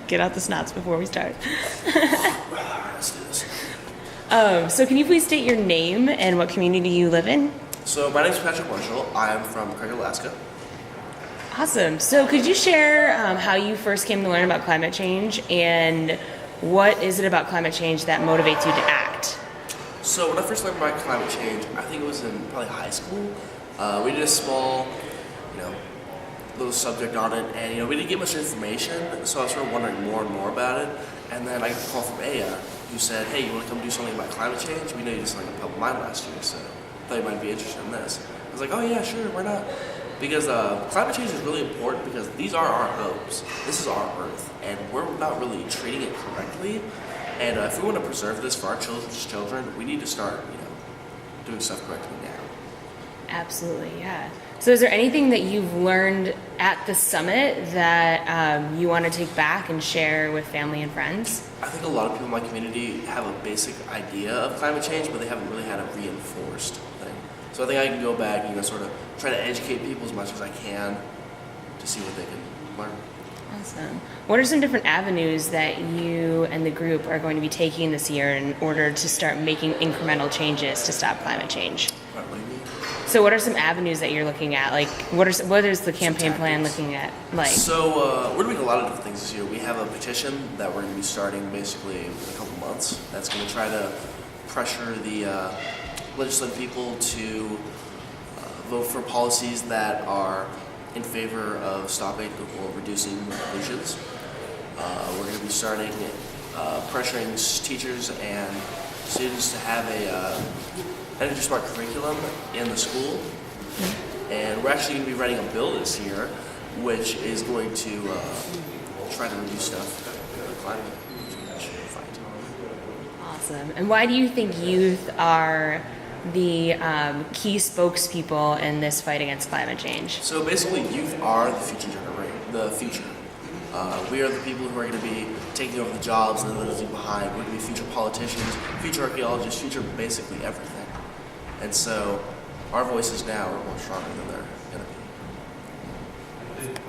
Get out the snots before we start. Let's do this. So can you please state your name and what community you live in? So my name is Patrick Marshall. I'm from Craig, Alaska. Awesome. So could you share how you first came to learn about climate change and what is it about climate change that motivates you to act? So when I first learned about climate change, I think it was in probably high school. We did a small, little subject on it, and we didn't get much information, so I was sort of wondering more and more about it. And then I got a call from AYEA, who said, "Hey, you want to come do something about climate change? We know you did something in Public Mind last year, so I thought you might be interested in this." I was like, "Oh yeah, sure, why not?" Because climate change is really important because these are our homes. This is our Earth, and we're not really treating it correctly. And if we want to preserve this for our children's children, we need to start, doing stuff correctly now. Absolutely, yeah. So is there anything that you've learned at the summit that you want to take back and share with family and friends? I think a lot of people in my community have a basic idea of climate change, but they haven't really had a reinforced thing. So I think I can go back and sort of try to educate people as much as I can to see what they can learn. Awesome. What are some different avenues that you and the group are going to be taking this year in order to start making incremental changes to stop climate change? What do you mean? So what are some avenues that you're looking at? Like, what is the campaign plan looking at like? So we're doing a lot of different things this year. We have a petition that we're going to be starting basically in a couple months. That's going to try to pressure the legislative people to vote for policies that are in favor of stopping or reducing emissions. We're going to be starting pressuring teachers and students to have a energy smart curriculum in the school. And we're actually going to be writing a bill this year, which is going to try to reduce stuff in the climate change fight. Awesome. And why do you think youth are the key spokespeople in this fight against climate change? So basically, youth are the future generation, the future. We are the people who are going to be taking over the jobs and leaving behind. We're going to be future politicians, future archaeologists, future basically everything. And so our voices now are more stronger than they're going to be.